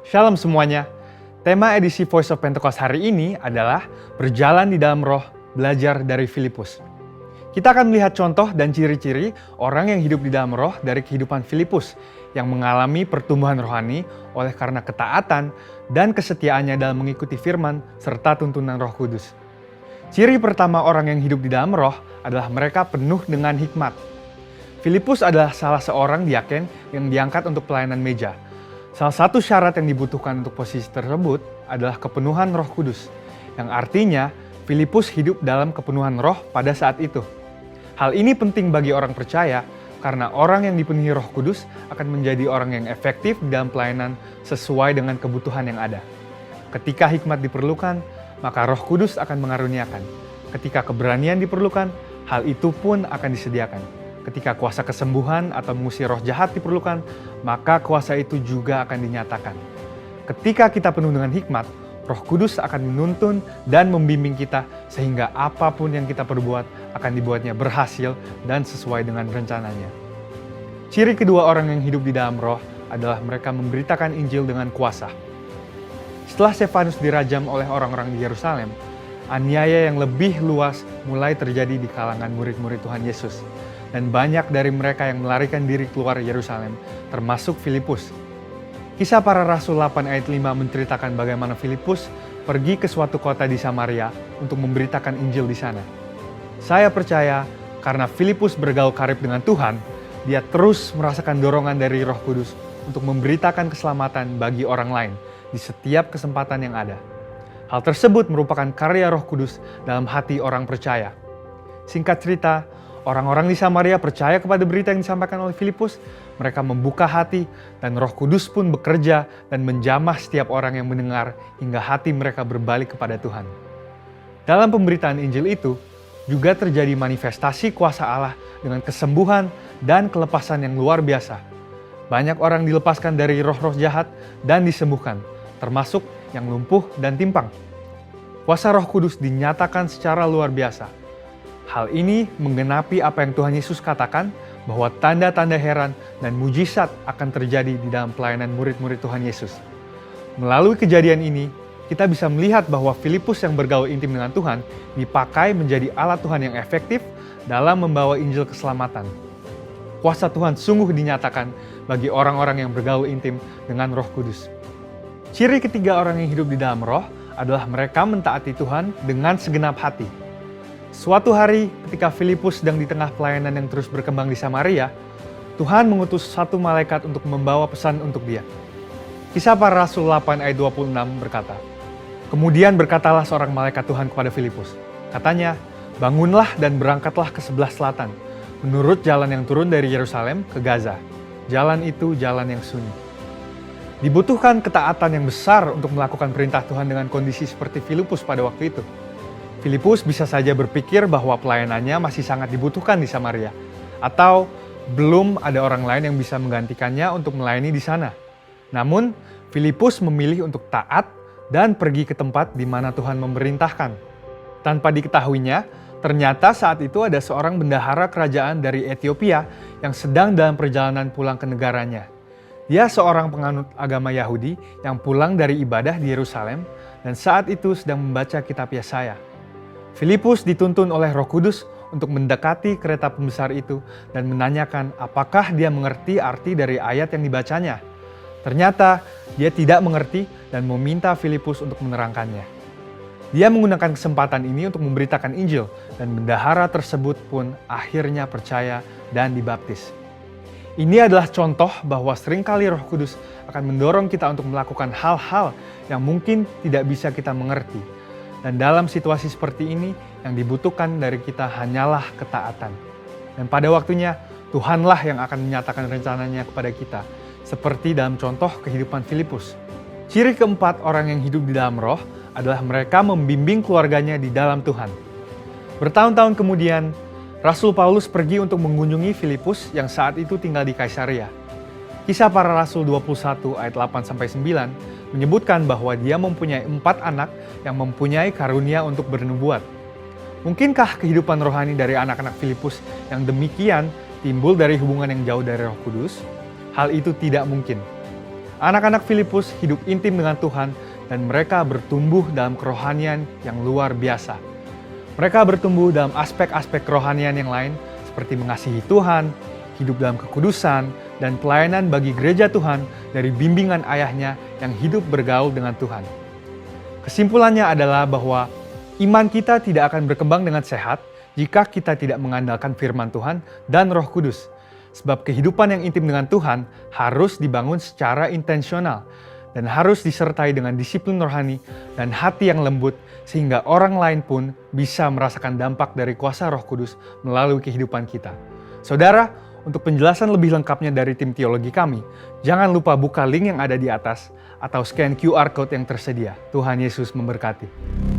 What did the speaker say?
Shalom semuanya. Tema edisi Voice of Pentecost hari ini adalah berjalan di dalam roh, belajar dari Filipus. Kita akan melihat contoh dan ciri-ciri orang yang hidup di dalam roh dari kehidupan Filipus yang mengalami pertumbuhan rohani oleh karena ketaatan dan kesetiaannya dalam mengikuti firman serta tuntunan Roh Kudus. Ciri pertama orang yang hidup di dalam roh adalah mereka penuh dengan hikmat. Filipus adalah salah seorang diaken yang diangkat untuk pelayanan meja. Salah satu syarat yang dibutuhkan untuk posisi tersebut adalah kepenuhan Roh Kudus, yang artinya Filipus hidup dalam kepenuhan roh pada saat itu. Hal ini penting bagi orang percaya karena orang yang dipenuhi Roh Kudus akan menjadi orang yang efektif dalam pelayanan sesuai dengan kebutuhan yang ada. Ketika hikmat diperlukan, maka Roh Kudus akan mengaruniakan. Ketika keberanian diperlukan, hal itu pun akan disediakan. Ketika kuasa kesembuhan atau mengusir roh jahat diperlukan, maka kuasa itu juga akan dinyatakan. Ketika kita penuh dengan hikmat, Roh Kudus akan menuntun dan membimbing kita sehingga apapun yang kita perbuat akan dibuatnya berhasil dan sesuai dengan rencananya. Ciri kedua orang yang hidup di dalam roh adalah mereka memberitakan Injil dengan kuasa. Setelah Stefanus dirajam oleh orang-orang di Yerusalem, aniaya yang lebih luas mulai terjadi di kalangan murid-murid Tuhan Yesus. Dan banyak dari mereka yang melarikan diri keluar Yerusalem, termasuk Filipus. Kisah Para Rasul 8 ayat 5 menceritakan bagaimana Filipus pergi ke suatu kota di Samaria untuk memberitakan Injil di sana. Saya percaya karena Filipus bergaul karib dengan Tuhan, dia terus merasakan dorongan dari Roh Kudus untuk memberitakan keselamatan bagi orang lain di setiap kesempatan yang ada. Hal tersebut merupakan karya Roh Kudus dalam hati orang percaya. Singkat cerita, orang-orang di Samaria percaya kepada berita yang disampaikan oleh Filipus. Mereka membuka hati dan Roh Kudus pun bekerja dan menjamah setiap orang yang mendengar hingga hati mereka berbalik kepada Tuhan. Dalam pemberitaan Injil itu, juga terjadi manifestasi kuasa Allah dengan kesembuhan dan kelepasan yang luar biasa. Banyak orang dilepaskan dari roh-roh jahat dan disembuhkan, termasuk yang lumpuh dan timpang. Kuasa Roh Kudus dinyatakan secara luar biasa. Hal ini menggenapi apa yang Tuhan Yesus katakan bahwa tanda-tanda heran dan mujizat akan terjadi di dalam pelayanan murid-murid Tuhan Yesus. Melalui kejadian ini, kita bisa melihat bahwa Filipus yang bergaul intim dengan Tuhan dipakai menjadi alat Tuhan yang efektif dalam membawa Injil keselamatan. Kuasa Tuhan sungguh dinyatakan bagi orang-orang yang bergaul intim dengan Roh Kudus. Ciri ketiga orang yang hidup di dalam roh adalah mereka mentaati Tuhan dengan segenap hati. Suatu hari ketika Filipus sedang di tengah pelayanan yang terus berkembang di Samaria, Tuhan mengutus satu malaikat untuk membawa pesan untuk dia. Kisah Para Rasul 8 ayat 26 berkata, "Kemudian berkatalah seorang malaikat Tuhan kepada Filipus. Katanya, bangunlah dan berangkatlah ke sebelah selatan, menurut jalan yang turun dari Yerusalem ke Gaza. Jalan itu jalan yang sunyi." Dibutuhkan ketaatan yang besar untuk melakukan perintah Tuhan dengan kondisi seperti Filipus pada waktu itu. Filipus bisa saja berpikir bahwa pelayanannya masih sangat dibutuhkan di Samaria, atau belum ada orang lain yang bisa menggantikannya untuk melayani di sana. Namun, Filipus memilih untuk taat dan pergi ke tempat di mana Tuhan memerintahkan. Tanpa diketahuinya, ternyata saat itu ada seorang bendahara kerajaan dari Ethiopia yang sedang dalam perjalanan pulang ke negaranya. Dia seorang penganut agama Yahudi yang pulang dari ibadah di Yerusalem dan saat itu sedang membaca kitab Yesaya. Filipus dituntun oleh Roh Kudus untuk mendekati kereta pembesar itu dan menanyakan apakah dia mengerti arti dari ayat yang dibacanya. Ternyata dia tidak mengerti dan meminta Filipus untuk menerangkannya. Dia menggunakan kesempatan ini untuk memberitakan Injil dan bendahara tersebut pun akhirnya percaya dan dibaptis. Ini adalah contoh bahwa seringkali Roh Kudus akan mendorong kita untuk melakukan hal-hal yang mungkin tidak bisa kita mengerti. Dan dalam situasi seperti ini, yang dibutuhkan dari kita hanyalah ketaatan. Dan pada waktunya, Tuhanlah yang akan menyatakan rencananya kepada kita, seperti dalam contoh kehidupan Filipus. Ciri keempat orang yang hidup di dalam roh adalah mereka membimbing keluarganya di dalam Tuhan. Bertahun-tahun kemudian, Rasul Paulus pergi untuk mengunjungi Filipus yang saat itu tinggal di Kaisaria. Kisah Para Rasul 21 ayat 8-9 menyebutkan bahwa dia mempunyai 4 anak yang mempunyai karunia untuk bernubuat. Mungkinkah kehidupan rohani dari anak-anak Filipus yang demikian timbul dari hubungan yang jauh dari Roh Kudus? Hal itu tidak mungkin. Anak-anak Filipus hidup intim dengan Tuhan dan mereka bertumbuh dalam kerohanian yang luar biasa. Mereka bertumbuh dalam aspek-aspek kerohanian yang lain seperti mengasihi Tuhan, hidup dalam kekudusan, dan pelayanan bagi gereja Tuhan dari bimbingan ayahnya yang hidup bergaul dengan Tuhan. Kesimpulannya adalah bahwa iman kita tidak akan berkembang dengan sehat jika kita tidak mengandalkan firman Tuhan dan Roh Kudus. Sebab kehidupan yang intim dengan Tuhan harus dibangun secara intensional dan harus disertai dengan disiplin rohani dan hati yang lembut sehingga orang lain pun bisa merasakan dampak dari kuasa Roh Kudus melalui kehidupan kita. Saudara, untuk penjelasan lebih lengkapnya dari tim teologi kami, jangan lupa buka link yang ada di atas atau scan QR Code yang tersedia. Tuhan Yesus memberkati.